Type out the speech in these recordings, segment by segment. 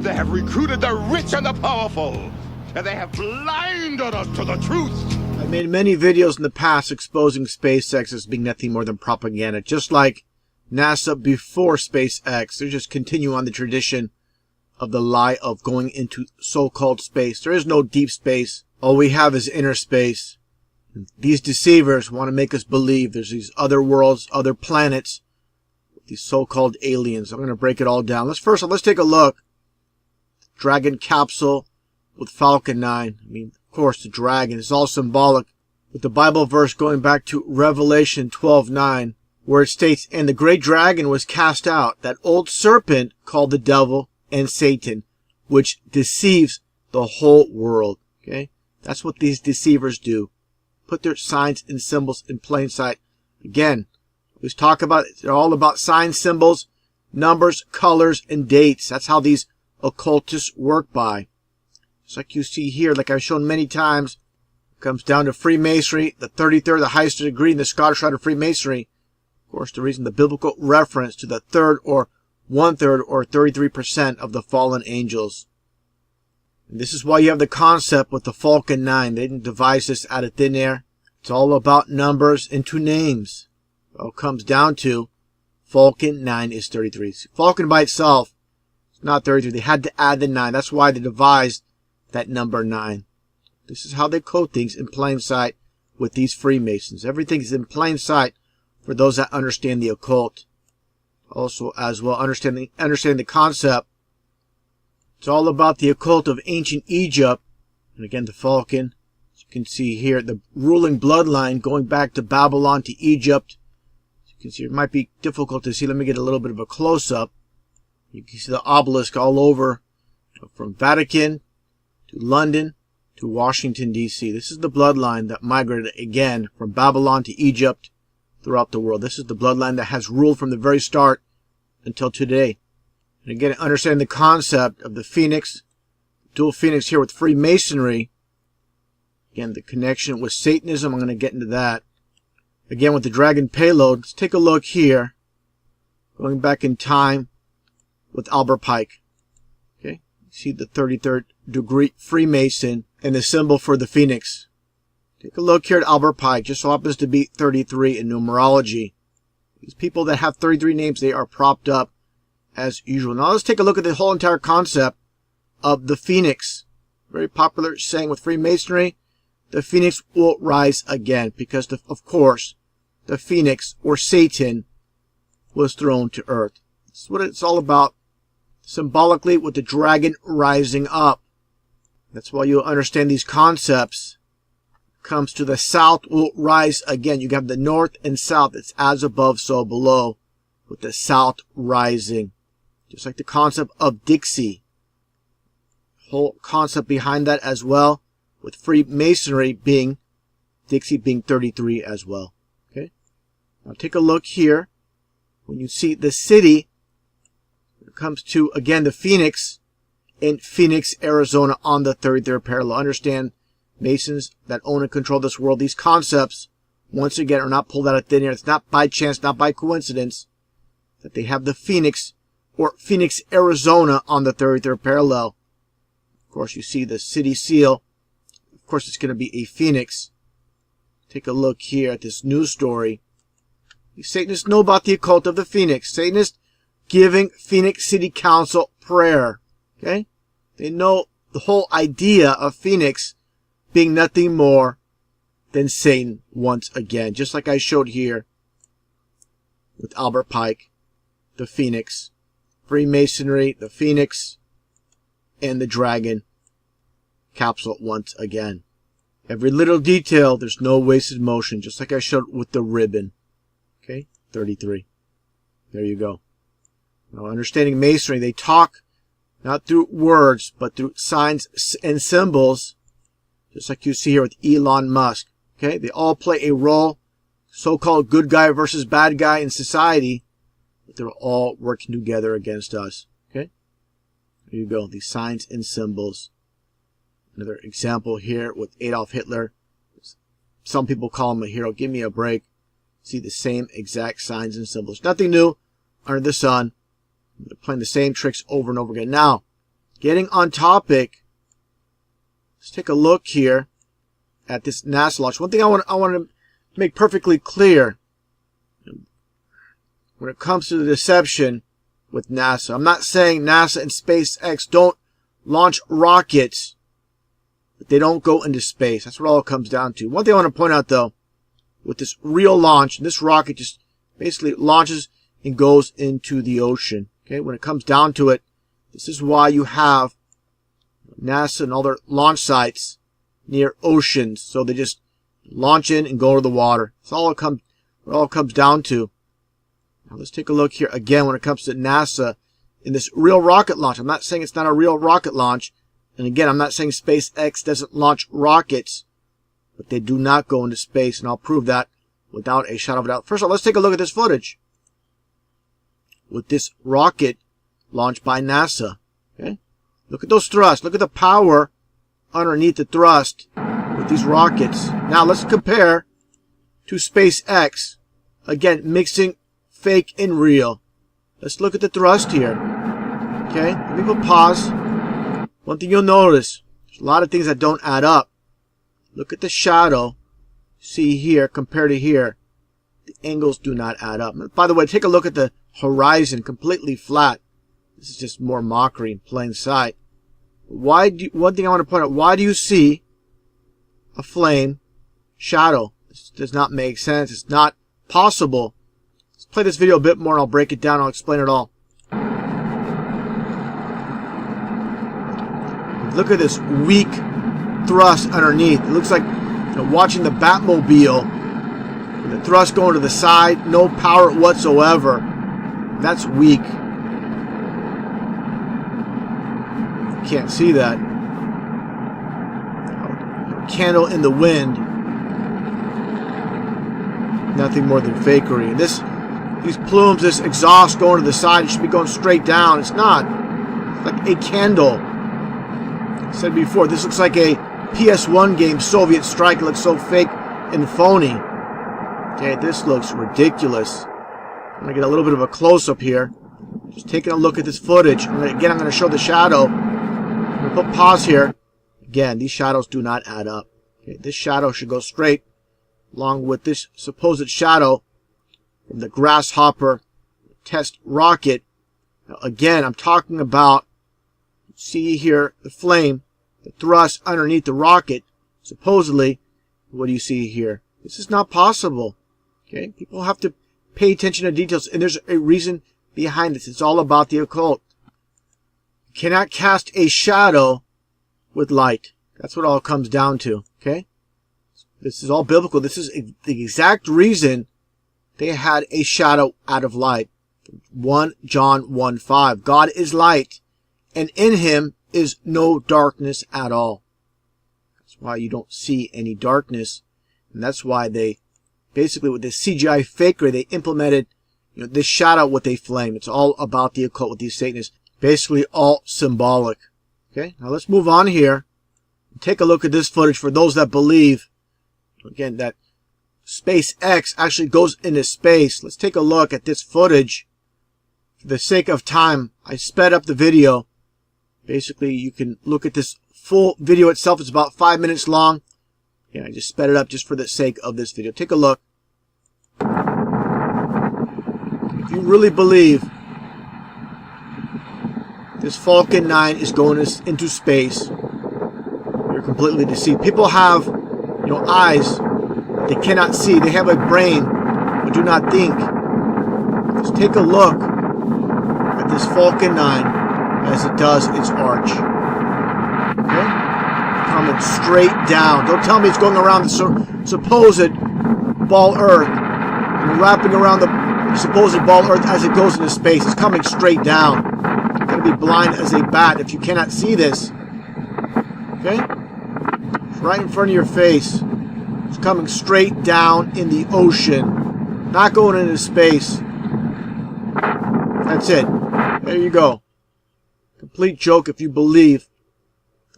They have recruited the rich and the powerful, and they have blinded us to the truth. I made many videos in the past exposing SpaceX as being nothing more than propaganda, just like NASA before SpaceX. They just continue on the tradition of the lie of going into so-called space. There is no deep space. All we have is inner space. And these deceivers want to make us believe there's these other worlds, other planets, these so-called aliens. I'm going to break it all down. Let's take a look. Dragon capsule with Falcon 9. I mean, of course, the dragon is all symbolic with the Bible verse going back to Revelation 12:9, where it states, "And the great dragon was cast out, that old serpent called the devil and Satan, which deceives the whole world." Okay? That's what these deceivers do. Put their signs and symbols in plain sight. Again, we talk about it. They're all about signs, symbols, numbers, colors, and dates. That's how these occultists work by. Just like you see here, like I've shown many times, it comes down to Freemasonry, the 33rd, the highest degree in the Scottish Rite of Freemasonry. Of course, the reason the biblical reference to the third or 1/3 or 33% of the fallen angels. And this is why you have the concept with the Falcon 9. They didn't devise this out of thin air. It's all about numbers into names. It all comes down to Falcon 9 is 33. Falcon by itself is not 33. They had to add the 9. That's why they devised that number 9. This is how they code things in plain sight with these Freemasons. Everything is in plain sight for those that understand the occult. Also, as well, understand the concept. It's all about the occult of ancient Egypt. And again, the Falcon, as you can see here, the ruling bloodline going back to Babylon to Egypt. As you can see, it might be difficult to see. Let me get a little bit of a close-up. You can see the obelisk all over, from Vatican to London to Washington, D.C. This is the bloodline that migrated again from Babylon to Egypt throughout the world. This is the bloodline that has ruled from the very start until today. And again, understand the concept of the Phoenix, dual Phoenix here with Freemasonry. Again, the connection with Satanism, I'm going to get into that. Again, with the Dragon payload, let's take a look here. Going back in time with Albert Pike. Okay, see the 33rd degree Freemason and the symbol for the Phoenix. Take a look here at Albert Pike. Just so happens to be 33 in numerology. These people that have 33 names, they are propped up as usual. Now let's take a look at the whole entire concept of the Phoenix. Very popular saying with Freemasonry, the Phoenix will rise again. Because, of course, the Phoenix, or Satan, was thrown to earth. This is what it's all about. Symbolically, with the dragon rising up. That's why you'll understand these concepts. Comes to the south will rise again. You have the north and south. It's as above, so below. With the south rising. Just like the concept of Dixie. Whole concept behind that as well. With Freemasonry being, Dixie being 33 as well. Okay. Now take a look here. When you see the city, it comes to, again, the Phoenix in Phoenix, Arizona on the 33rd parallel. Understand, Masons that own and control this world, these concepts, once again, are not pulled out of thin air. It's not by chance, not by coincidence, that they have the Phoenix, or Phoenix, Arizona on the 33rd parallel. Of course, you see the city seal. Of course, it's going to be a Phoenix. Take a look here at this news story. The Satanists know about the occult of the Phoenix. Satanists giving Phoenix City Council prayer. Okay? They know the whole idea of Phoenix being nothing more than Satan once again. Just like I showed here with Albert Pike, the Phoenix, Freemasonry, the Phoenix, and the Dragon capsule once again. Every little detail, there's no wasted motion, just like I showed with the ribbon. Okay, 33. There you go. Now, understanding Masonry, they talk not through words, but through signs and symbols, just like you see here with Elon Musk. Okay, they all play a role, so-called good guy versus bad guy in society, but they're all working together against us. Okay, there you go, these signs and symbols. Another example here with Adolf Hitler. Some people call him a hero. Give me a break. See the same exact signs and symbols. Nothing new under the sun. They're playing the same tricks over and over again. Now, getting on topic, let's take a look here at this NASA launch. One thing I want to make perfectly clear when it comes to the deception with NASA. I'm not saying NASA and SpaceX don't launch rockets, but they don't go into space. That's what all it comes down to. One thing I want to point out, though, with this real launch, this rocket just basically launches and goes into the ocean. Okay, when it comes down to it, this is why you have NASA and all their launch sites near oceans. So they just launch in and go to the water. That's all it all comes down to. Now let's take a look here again when it comes to NASA in this real rocket launch. I'm not saying it's not a real rocket launch. And again, I'm not saying SpaceX doesn't launch rockets, but they do not go into space. And I'll prove that without a shadow of a doubt. First of all, let's take a look at this footage with this rocket launched by NASA. Okay, look at those thrusts. Look at the power underneath the thrust with these rockets. Now let's compare to SpaceX. Again, mixing fake and real. Let's look at the thrust here. Okay, let me go pause. One thing you'll notice, there's a lot of things that don't add up. Look at the shadow. See here compared to here. The angles do not add up. By the way, take a look at the horizon, completely flat. This is just more mockery in plain sight. One thing I want to point out, why do you see a flame shadow? This does not make sense. It's not possible. Let's play this video a bit more and I'll break it down. I'll explain it all. Look at this weak thrust underneath. It looks like watching the Batmobile. The thrust going to the side, no power whatsoever. That's weak. Can't see that. Candle in the wind. Nothing more than fakery. These plumes, this exhaust going to the side, it should be going straight down. It's not. It's like a candle. I said before, this looks like a PS1 game, Soviet Strike. It looks so fake and phony. Okay, this looks ridiculous. I'm going to get a little bit of a close-up here. Just taking a look at this footage. Again, I'm going to show the shadow. I'm going to put pause here. Again, these shadows do not add up. Okay, this shadow should go straight along with this supposed shadow from the Grasshopper test rocket. Now, again, I'm talking about, see here, the flame, the thrust underneath the rocket. Supposedly, what do you see here? This is not possible. Okay, people have to pay attention to details, and there's a reason behind this. It's all about the occult. You cannot cast a shadow with light. That's what it all comes down to. Okay, this is all biblical. This is the exact reason they had a shadow out of light. 1 John 1:5. God is light, and in him is no darkness at all. That's why you don't see any darkness, and that's why they basically, with this CGI fakery, they implemented this shadow with a flame. It's all about the occult with these Satanists. Basically all symbolic. Okay, now let's move on here. Take a look at this footage for those that believe, again, that SpaceX actually goes into space. Let's take a look at this footage. For the sake of time, I sped up the video. Basically, you can look at this full video itself. It's about 5 minutes long. Yeah, I just sped it up just for the sake of this video. Take a look. If you really believe this Falcon 9 is going into space, you're completely deceived. People have, eyes they cannot see. They have a brain but do not think. Just take a look at this Falcon 9 as it does its arch. Okay? Coming straight down. Don't tell me it's going around the supposed ball Earth and wrapping around the supposed ball Earth as it goes into space. It's coming straight down. You're going to be blind as a bat if you cannot see this. Okay? It's right in front of your face. It's coming straight down in the ocean. Not going into space. That's it. There you go. Complete joke if you believe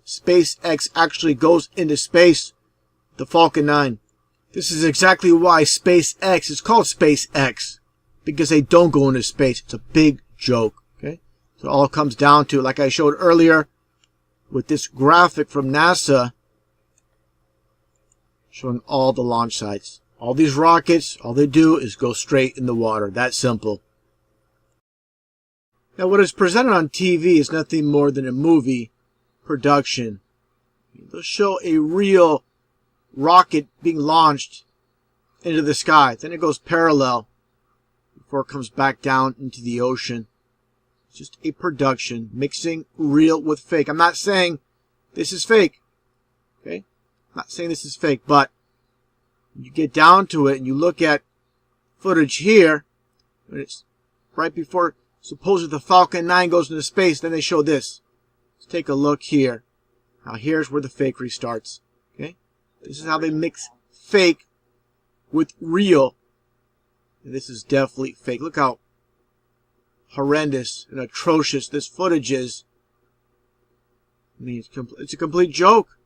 SpaceX actually goes into space. The Falcon 9. This is exactly why SpaceX is called SpaceX. Because they don't go into space. It's a big joke. Okay? So it all comes down to, like I showed earlier, with this graphic from NASA, showing all the launch sites. All these rockets, all they do is go straight in the water. That simple. Now, what is presented on TV is nothing more than a movie production. They'll show a real rocket being launched into the sky. Then it goes parallel before it comes back down into the ocean. It's just a production, mixing real with fake. I'm not saying this is fake. Okay? I'm not saying this is fake, but when you get down to it and you look at footage here, and it's right before supposedly the Falcon 9 goes into space, then they show this. Let's take a look here. Now here's where the fakery starts. Okay? This is how they mix fake with real. And this is definitely fake. Look how horrendous and atrocious this footage is. I mean, it's a complete joke.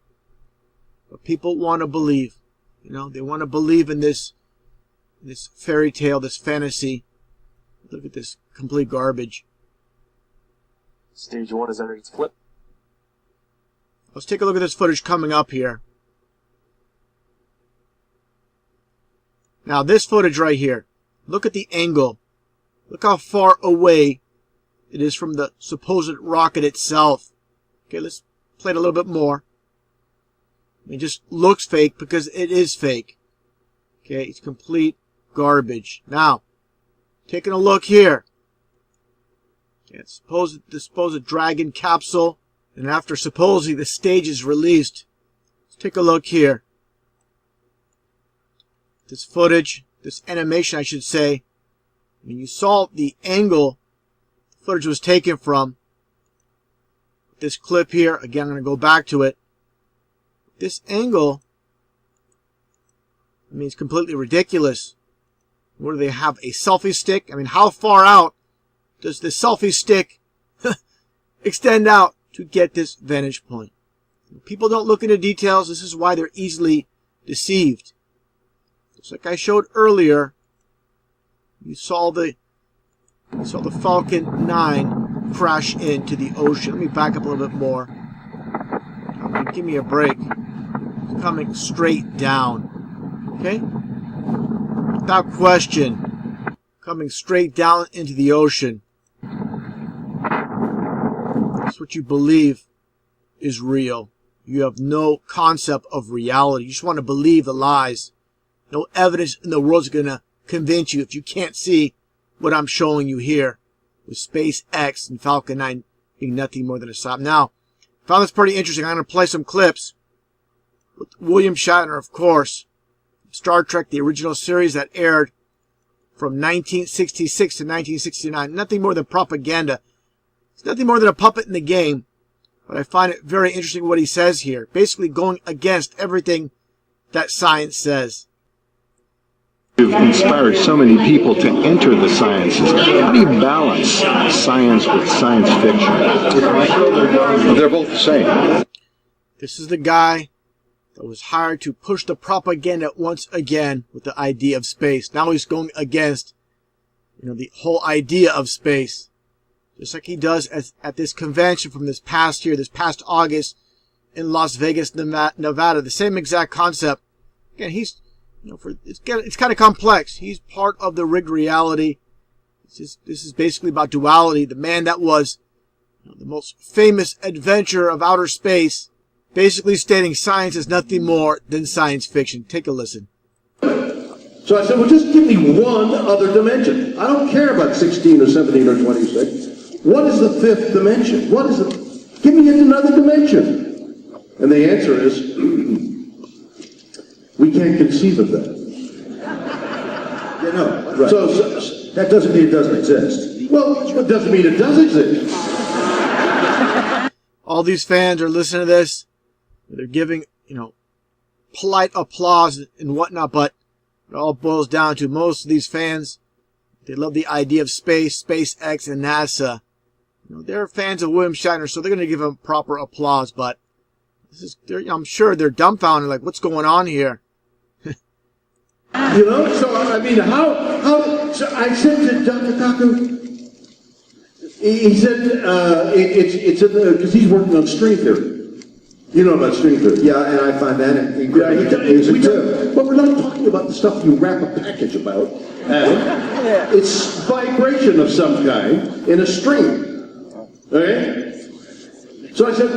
But people want to believe. You know, they want to believe in this fairy tale, this fantasy. Look at this complete garbage. Stage 1 is under its flip. Let's take a look at this footage coming up here. Now, this footage right here. Look at the angle. Look how far away it is from the supposed rocket itself. Okay, let's play it a little bit more. It just looks fake because it is fake. Okay, it's complete garbage. Now, taking a look here. Okay, it's the supposed Dragon capsule. And after supposedly the stage is released. Let's take a look here. This footage, this animation I should say. I mean, you saw the angle the footage was taken from. This clip here, again, I'm going to go back to it. This angle, I mean, it's completely ridiculous. What do they have? A selfie stick? I mean, how far out does the selfie stick extend out to get this vantage point? People don't look into details. This is why they're easily deceived. Just like I showed earlier, you saw the Falcon 9 crash into the ocean. Let me back up a little bit more. Give me a break. It's coming straight down. Okay? Without question. Coming straight down into the ocean. That's what you believe is real. You have no concept of reality. You just want to believe the lies. No evidence in the world is going to convince you if you can't see what I'm showing you here with SpaceX and Falcon 9 being nothing more than a sop. Now, I found this pretty interesting. I'm going to play some clips with William Shatner, of course. Star Trek, the original series that aired from 1966 to 1969. Nothing more than propaganda. It's nothing more than a puppet in the game. But I find it very interesting what he says here. Basically going against everything that science says. You've inspired so many people to enter the sciences. How do you balance science with science fiction? They're both the same. This is the guy that was hired to push the propaganda once again with the idea of space. Now he's going against, the whole idea of space. Just like he does at this convention from this past year, this past August in Las Vegas, Nevada. The same exact concept. Again, he's, it's kind of complex. He's part of the rigged reality. This is basically about duality. The man that was the most famous adventurer of outer space, basically stating science is nothing more than science fiction. Take a listen. So I said, well, just give me one other dimension. I don't care about 16 or 17 or 26. What is the fifth dimension? Give me another dimension. And the answer is, we can't conceive of that. Right. So that doesn't mean it doesn't exist. Well, it doesn't mean it does exist. All these fans are listening to this. They're giving, polite applause and whatnot, but it all boils down to most of these fans, they love the idea of space, SpaceX, and NASA. They're fans of William Shatner, so they're going to give him proper applause, but I'm sure they're dumbfounded, like, what's going on here? So I mean, how, so I said to Dr. Kaku, He said it's because he's working on string theory. You know about string theory? Yeah, and I find that amusing too. But we're not talking about the stuff you wrap a package about. It's vibration of some kind in a string. Okay? So I said,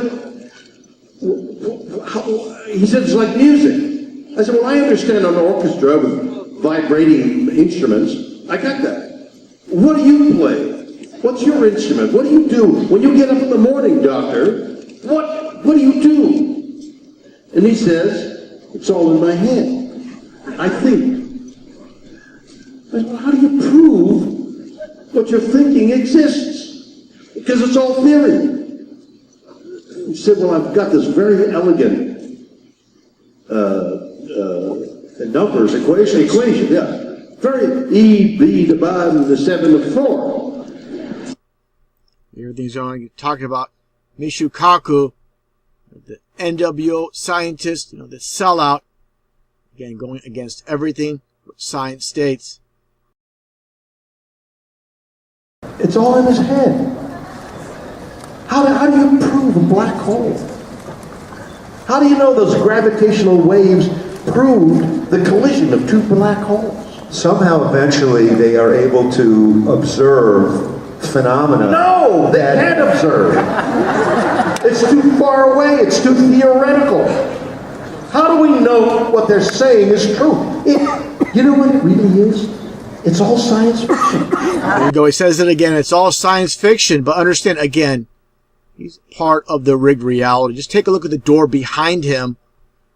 he said it's like music. I said, well, I understand an orchestra with vibrating instruments. I got that. What do you play? What's your instrument? What do you do? When you get up in the morning, doctor, what do you do? And he says, it's all in my head. I think. I said, well, how do you prove what you're thinking exists? Because it's all theory. He said, well, I've got this very elegant numbers equation, yeah. Very E, B divided to 7 to 4. Everything's on. Talking about Michio Kaku, the NWO scientist, the sellout. Again, going against everything what science states. It's all in his head. How do you prove a black hole? How do you know those gravitational waves proved the collision of two black holes? Somehow, eventually, they are able to observe phenomena. No, they can't observe. It's too far away. It's too theoretical. How do we know what they're saying is true? You know what it really is? It's all science fiction. There you go. He says it again. It's all science fiction. But understand, again, he's part of the rigged reality. Just take a look at the door behind him.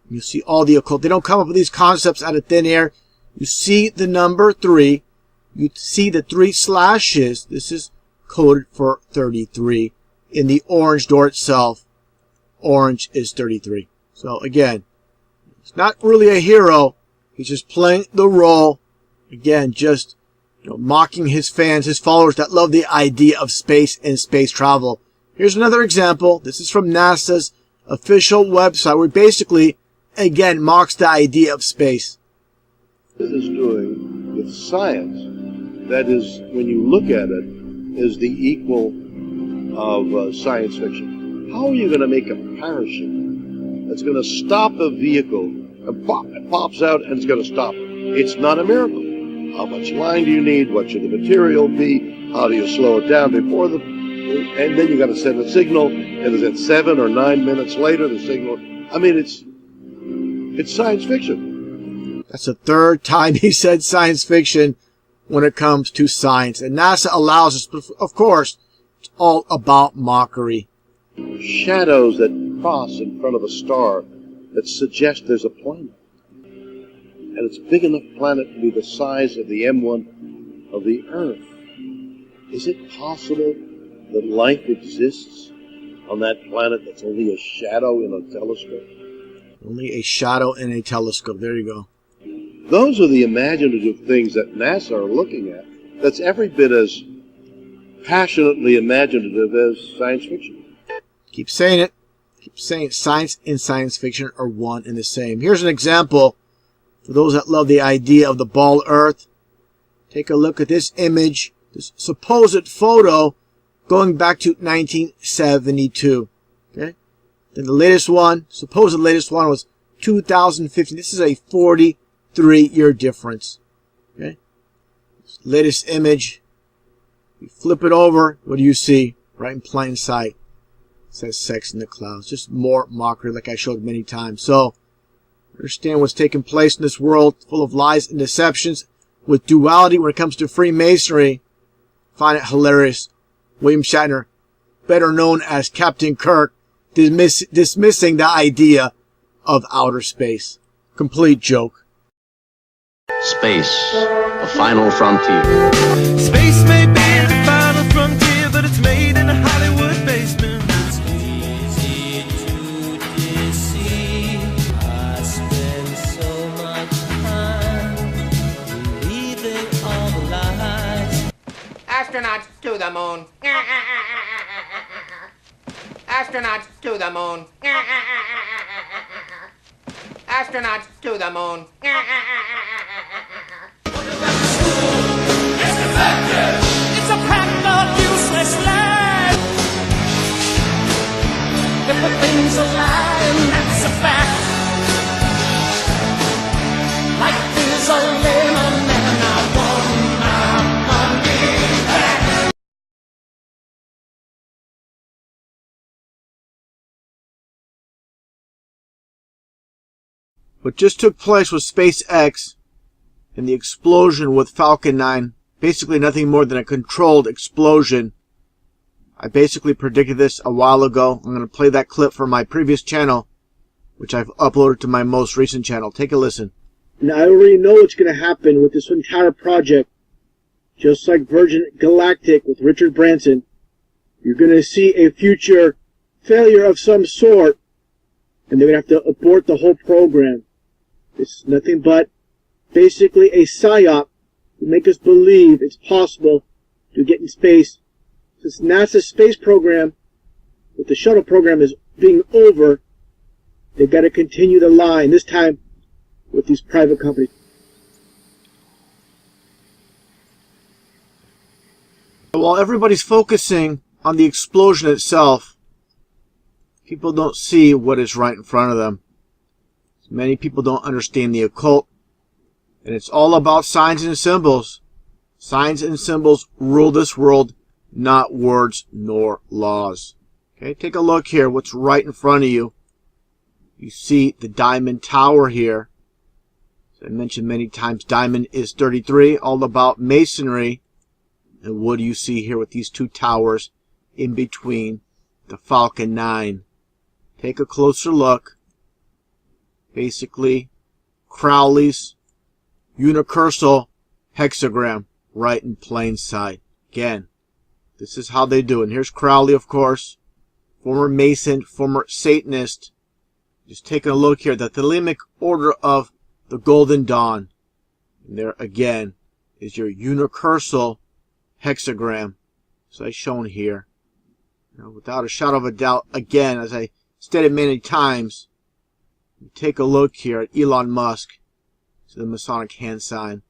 You see all the occult. They don't come up with these concepts out of thin air. You see the number 3. You see the 3 slashes. This is coded for 33. In the orange door itself, orange is 33. So again, he's not really a hero. He's just playing the role. Again, just mocking his fans, his followers that love the idea of space and space travel. Here's another example. This is from NASA's official website, where basically, again, mocks the idea of space. This is doing with science, that is, when you look at it, is the equal of science fiction. How are you going to make a parachute that's going to stop a vehicle and pop, it pops out and it's going to stop? It's not a miracle. How much line do you need? What should the material be? How do you slow it down before the... And then you got to send a signal, and is it 7 or 9 minutes later, the signal... I mean, it's science fiction. That's the third time he said science fiction when it comes to science. And NASA allows us, but of course, it's all about mockery. Shadows that cross in front of a star that suggest there's a planet. And it's a big enough planet to be the size of the M1 of the Earth. Is it possible that life exists on that planet that's only a shadow in a telescope? Only a shadow in a telescope. There you go. Those are the imaginative things that NASA are looking at. That's every bit as passionately imaginative as science fiction. Keep saying it. Keep saying it. Science and science fiction are one and the same. Here's an example for those that love the idea of the ball Earth. Take a look at this image, this supposed photo going back to 1972. Okay? Then the latest one, supposed latest one, was 2015. This is a 43-year difference. Okay? Latest image. You flip it over. What do you see? Right in plain sight. It says sex in the clouds. Just more mockery like I showed many times. So, understand what's taking place in this world full of lies and deceptions with duality when it comes to Freemasonry. Find it hilarious. William Shatner, better known as Captain Kirk, dismissing the idea of outer space. Complete joke. Space, the final frontier. Space may be the final frontier, but it's made in a Hollywood basement. It's easy to deceive. I spend so much time believing all the lies. Astronauts to the moon. Astronauts to the moon. Astronauts to the moon. It's a pack of useless lies. Everything's a lie, and that's a fact. Life is a lemon, and I want my money back. What just took place with SpaceX and the explosion with Falcon 9, basically nothing more than a controlled explosion. I basically predicted this a while ago. I'm going to play that clip from my previous channel, which I've uploaded to my most recent channel. Take a listen. And I already know what's going to happen with this entire project. Just like Virgin Galactic with Richard Branson, you're going to see a future failure of some sort, and they're going to have to abort the whole program. This is nothing but basically a psyop to make us believe it's possible to get in space. Since NASA's space program, with the shuttle program is being over, they've got to continue the line, this time with these private companies. While everybody's focusing on the explosion itself, people don't see what is right in front of them. Many people don't understand the occult, and it's all about signs and symbols. Signs and symbols rule this world, not words nor laws. Okay, take a look here. What's right in front of you? You see the diamond tower here. As I mentioned many times, diamond is 33, all about masonry. And what do you see here with these two towers in between the Falcon 9? Take a closer look. Basically, Crowley's unicursal hexagram right in plain sight. Again, this is how they do it. And here's Crowley, of course, former Mason, former Satanist. Just taking a look here, the Thelemic Order of the Golden Dawn. And there again is your unicursal hexagram, as shown here. Without a shadow of a doubt, again, as I stated many times, take a look here at Elon Musk, to the Masonic hand sign.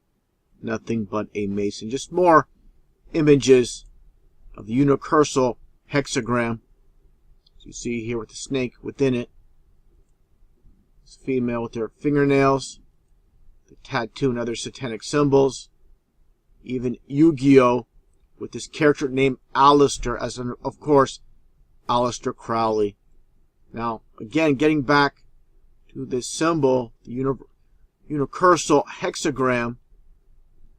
Nothing but a Mason. Just more images of the unicursal hexagram. As you see here with the snake within it. This female with their fingernails, the tattoo and other satanic symbols. Even Yu-Gi-Oh! With this character named Aleister, as in, of course, Aleister Crowley. Now, again, getting back to this symbol, the unicursal hexagram.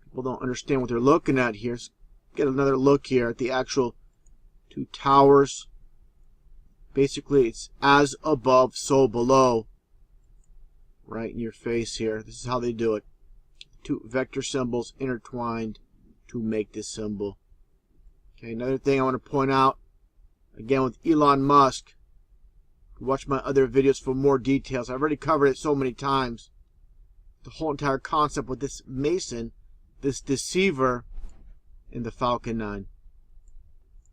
People don't understand what they're looking at here. Let's get another look here at the actual two towers. Basically, it's as above, so below. Right in your face here. This is how they do it. Two vector symbols intertwined to make this symbol. Okay, another thing I want to point out, again with Elon Musk. Watch my other videos for more details. I've already covered it so many times. The whole entire concept with this Mason, this deceiver, in the Falcon 9.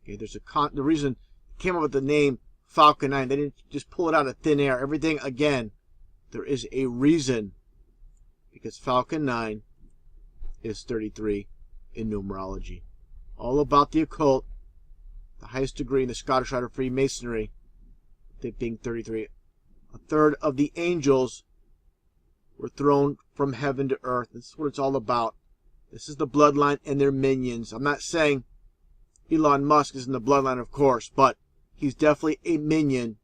Okay, there's the reason it came up with the name Falcon 9. They didn't just pull it out of thin air. Everything, again, there is a reason. Because Falcon 9 is 33 in numerology. All about the occult, the highest degree in the Scottish Rite of Freemasonry, it being 33. A third of the angels were thrown from heaven to earth. This is what it's all about. This is the bloodline and their minions. I'm not saying Elon Musk is in the bloodline, of course, but he's definitely a minion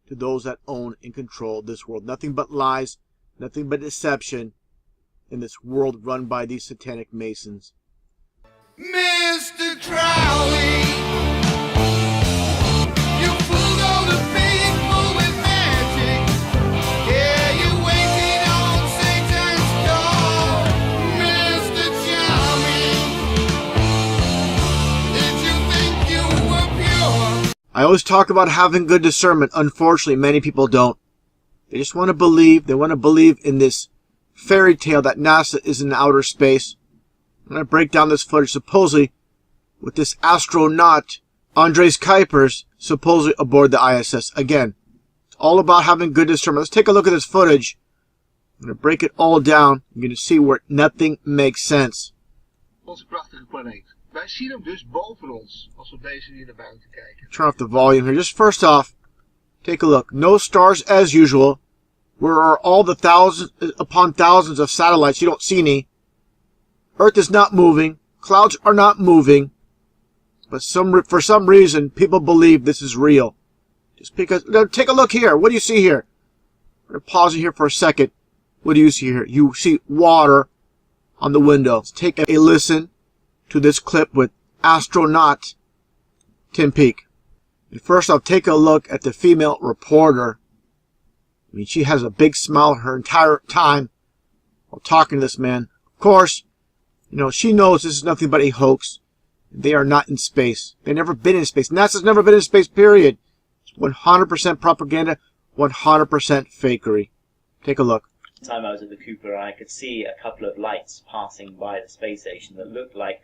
to those that own and control this world. Nothing but lies, nothing but deception in this world run by these satanic Masons. Mr. Crowley, you fooled all the people with magic. Yeah, you're waiting on Satan's door, Mr. Charming. Did you think you were pure? I always talk about having good discernment. Unfortunately, many people don't. They just want to believe. They want to believe in this fairy tale that NASA is in outer space. I'm going to break down this footage supposedly with this astronaut, Andres Kuipers, supposedly aboard the ISS. Again, it's all about having good discernment. Let's take a look at this footage. I'm going to break it all down. You're going to see where nothing makes sense. Onze prachtige planeet. Wij zien hem dus boven ons als we op deze manier naar buiten kijken. Turn off the volume here. Just first off, Take a look. No stars as usual. Where are all the thousands upon thousands of satellites? You don't see any. Earth is not moving. Clouds are not moving. But for some reason, people believe this is real. Just because... Take a look here. What do you see here? I'm going to pause it here for a second. What do you see here? You see water on the window. Let's take a listen to this clip with astronaut Tim Peake. And first off, take a look at the female reporter. I mean, she has a big smile her entire time while talking to this man. Of course, you know, she knows this is nothing but a hoax. They are not in space. They've never been in space. NASA's never been in space, period. It's 100% propaganda, 100% fakery. Take a look. The time I was at the Cooper, I could see a couple of lights passing by the space station that looked like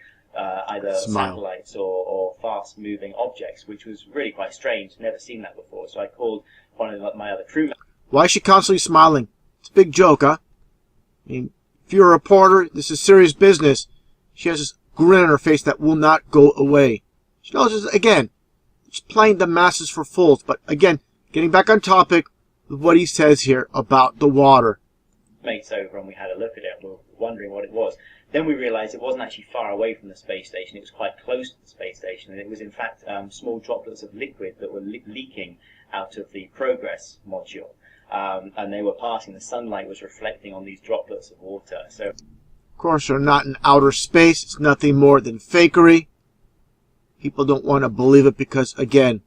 either satellites or fast-moving objects, which was really quite strange. Never seen that before. So I called one of my other crewmen. Why is she constantly smiling? It's a big joke, huh? I mean, if you're a reporter, this is serious business. She has this grin on her face that will not go away. She knows this, again, it's playing the masses for fools. But again, getting back on topic with what he says here about the water. Mates over and we had a look at it and we were wondering what it was. Then we realized it wasn't actually far away from the space station. It was quite close to the space station, and it was in fact small droplets of liquid that were leaking out of the Progress module. And they were passing, the sunlight was reflecting on these droplets of water. So, of course, they're not in outer space. It's nothing more than fakery. People don't want to believe it because, again,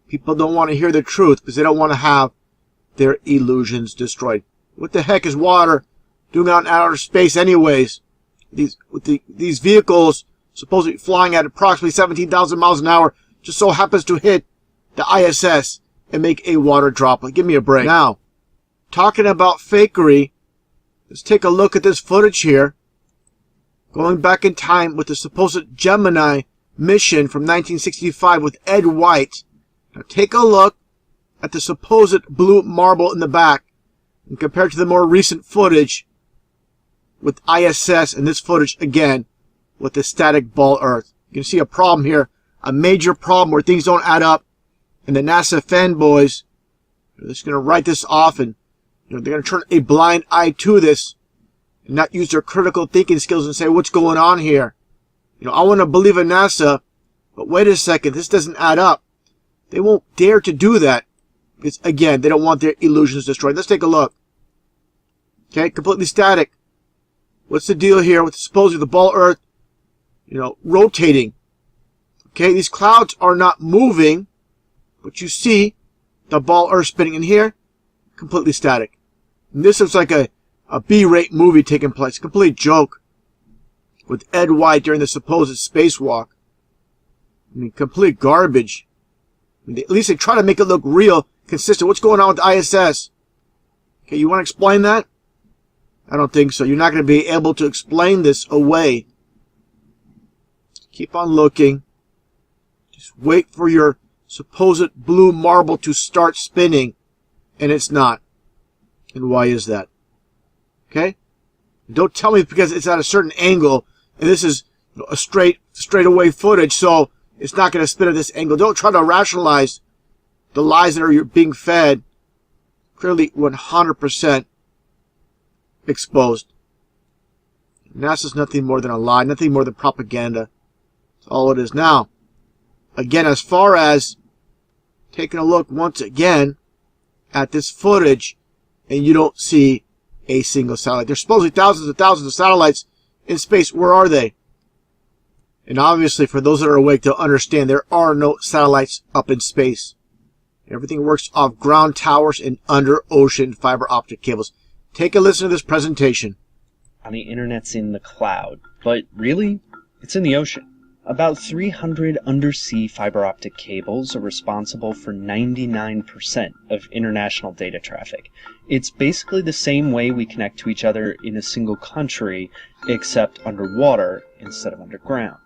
people don't want to hear the truth because they don't want to have their illusions destroyed. What the heck is water doing out in outer space anyways? These vehicles supposedly flying at approximately 17,000 miles an hour just so happens to hit the ISS and make a water droplet. Give me a break. Now, talking about fakery, let's take a look at this footage here. Going back in time with the supposed Gemini mission from 1965 with Ed White. Now take a look at the supposed blue marble in the back and compare it to the more recent footage with ISS and this footage again with the static ball Earth. You can see a problem here, a major problem where things don't add up, and the NASA fanboys are just going to write this off, and they're going to turn a blind eye to this and not use their critical thinking skills and say, what's going on here? I want to believe in NASA, but wait a second, this doesn't add up. They won't dare to do that because, again, they don't want their illusions destroyed. Let's take a look. Okay, completely static. What's the deal here with supposedly the ball Earth, rotating? Okay, these clouds are not moving, but you see the ball Earth spinning in here, completely static. And this is like a B-rate movie taking place, complete joke with Ed White during the supposed spacewalk. I mean, complete garbage. I mean, at least they try to make it look real, consistent. What's going on with the ISS? Okay, you want to explain that? I don't think so. You're not going to be able to explain this away. Keep on looking. Just wait for your supposed blue marble to start spinning, and it's not. And why is that? Okay? Don't tell me because it's at a certain angle, and this is a straight away footage, so it's not going to spin at this angle. Don't try to rationalize the lies that are being fed. Clearly 100% exposed. NASA's nothing more than a lie, nothing more than propaganda. That's all it is. Now, again, as far as taking a look once again at this footage, and you don't see a single satellite. There's supposedly thousands and thousands of satellites in space. Where are they? And obviously, for those that are awake, they'll understand there are no satellites up in space. Everything works off ground towers and under ocean fiber optic cables. Take a listen to this presentation. On the internet's in the cloud, but really, it's in the ocean. About 300 undersea fiber optic cables are responsible for 99% of international data traffic. It's basically the same way we connect to each other in a single country, except underwater instead of underground.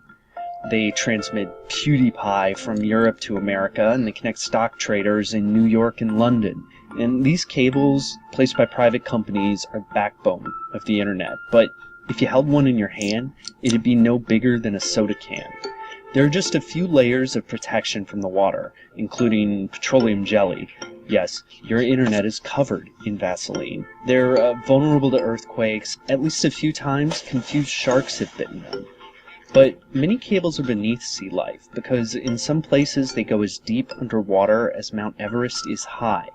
They transmit PewDiePie from Europe to America, and they connect stock traders in New York and London. And these cables, placed by private companies, are the backbone of the internet. But if you held one in your hand, it'd be no bigger than a soda can. There are just a few layers of protection from the water, including petroleum jelly, Yes, your internet is covered in Vaseline. They're vulnerable to earthquakes. At least a few times, confused sharks have bitten them. But many cables are beneath sea life, because in some places they go as deep underwater as Mount Everest is high.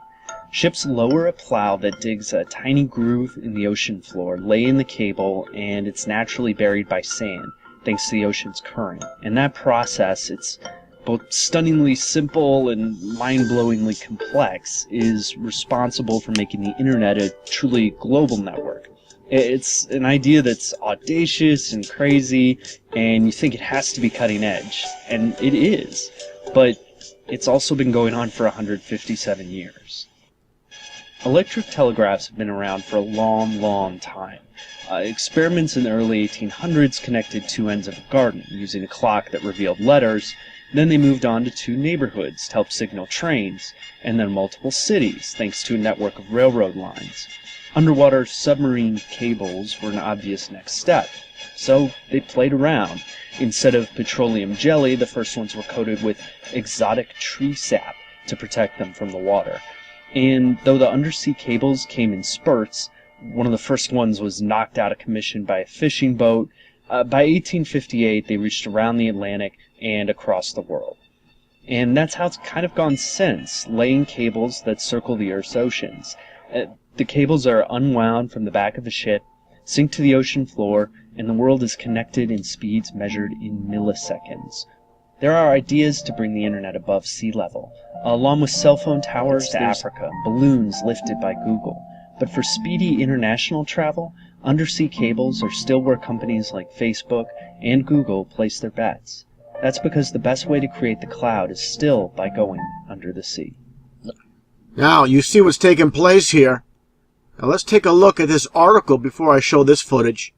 Ships lower a plow that digs a tiny groove in the ocean floor, lay in the cable, and it's naturally buried by sand, thanks to the ocean's current. And that process, it's both stunningly simple and mind-blowingly complex, is responsible for making the internet a truly global network. It's an idea that's audacious and crazy, and you think it has to be cutting edge, and it is, but it's also been going on for 157 years. Electric telegraphs have been around for a long, long time. Experiments in the early 1800s connected two ends of a garden using a clock that revealed letters. Then they moved on to two neighborhoods to help signal trains, and then multiple cities thanks to a network of railroad lines. Underwater submarine cables were an obvious next step, so they played around. Instead of petroleum jelly, the first ones were coated with exotic tree sap to protect them from the water. And though the undersea cables came in spurts, one of the first ones was knocked out of commission by a fishing boat. By 1858, they reached around the Atlantic and across the world. And that's how it's kind of gone since, laying cables that circle the Earth's oceans. The cables are unwound from the back of a ship, sink to the ocean floor, and the world is connected in speeds measured in milliseconds. There are ideas to bring the internet above sea level, along with cell phone towers to Africa, balloons lifted by Google. But for speedy international travel, undersea cables are still where companies like Facebook and Google place their bets. That's because the best way to create the cloud is still by going under the sea. Now, you see what's taking place here. Now, let's take a look at this article before I show this footage.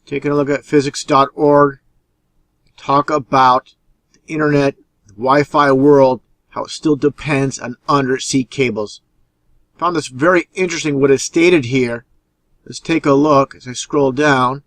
Taking a look at physics.org. Talk about the internet, the Wi-Fi world, how it still depends on undersea cables. Found this very interesting what is stated here. Let's take a look as I scroll down,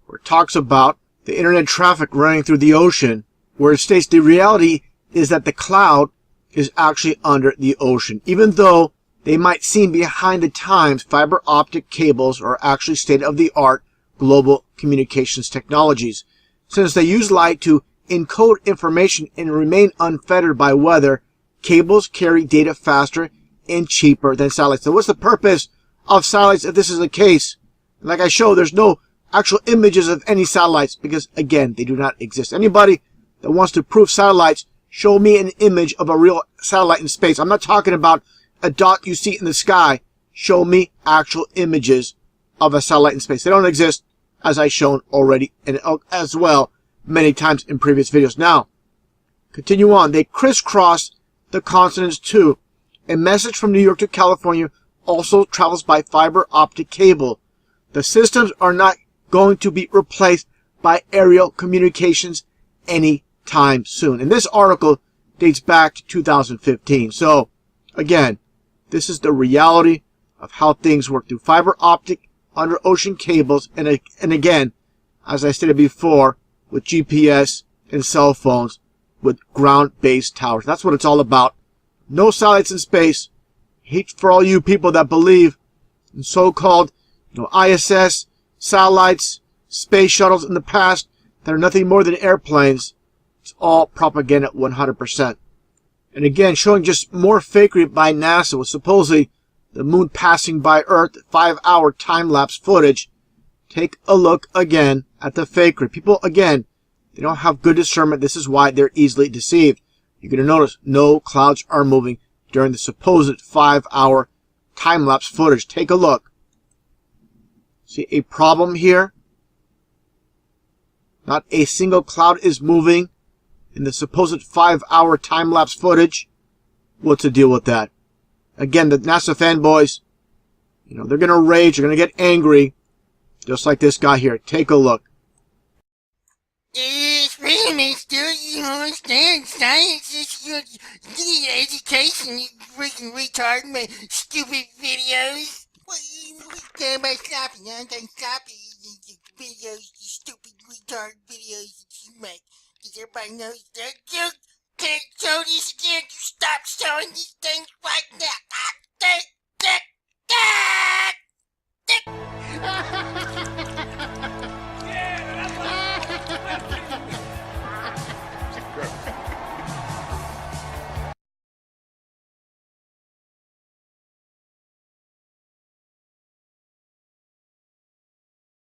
where it talks about the internet traffic running through the ocean, where it states the reality is that the cloud is actually under the ocean. Even though they might seem behind the times, fiber optic cables are actually state-of-the-art global communications technologies. Since they use light to encode information and remain unfettered by weather, cables carry data faster and cheaper than satellites. So what's the purpose of satellites if this is the case? Like I showed, there's no actual images of any satellites because, again, they do not exist. Anybody that wants to prove satellites, show me an image of a real satellite in space. I'm not talking about a dot you see in the sky. Show me actual images of a satellite in space. They don't exist, as I've shown already, and as well many times in previous videos. Now, continue on. They crisscross the continents too. A message from New York to California also travels by fiber optic cable. The systems are not going to be replaced by aerial communications anytime soon. And this article dates back to 2015. So, again, this is the reality of how things work through fiber optic under ocean cables. And again, as I stated before, with GPS and cell phones with ground-based towers. That's what it's all about. No satellites in space. Hate for all you people that believe in so-called, ISS, satellites, space shuttles in the past that are nothing more than airplanes. It's all propaganda 100%. And again, showing just more fakery by NASA with supposedly the moon passing by Earth, 5-hour time-lapse footage. Take a look again at the fakery. People, again, they don't have good discernment. This is why they're easily deceived. You're going to notice no clouds are moving during the supposed 5-hour time-lapse footage. Take a look. See a problem here? Not a single cloud is moving in the supposed 5-hour time-lapse footage. What's the deal with that? Again, the NASA fanboys, they're going to rage. They're going to get angry. Just like this guy here. Take a look. It's really mister, you don't understand. Science is your education, you freaking retard, my stupid videos. What you talking about sloppy? I'm done sloppy. Videos, you stupid retard videos that you make. Because everybody knows that you can't show this again. You stop showing these things. Why? like that. Ah, dick, dick, dick, dick.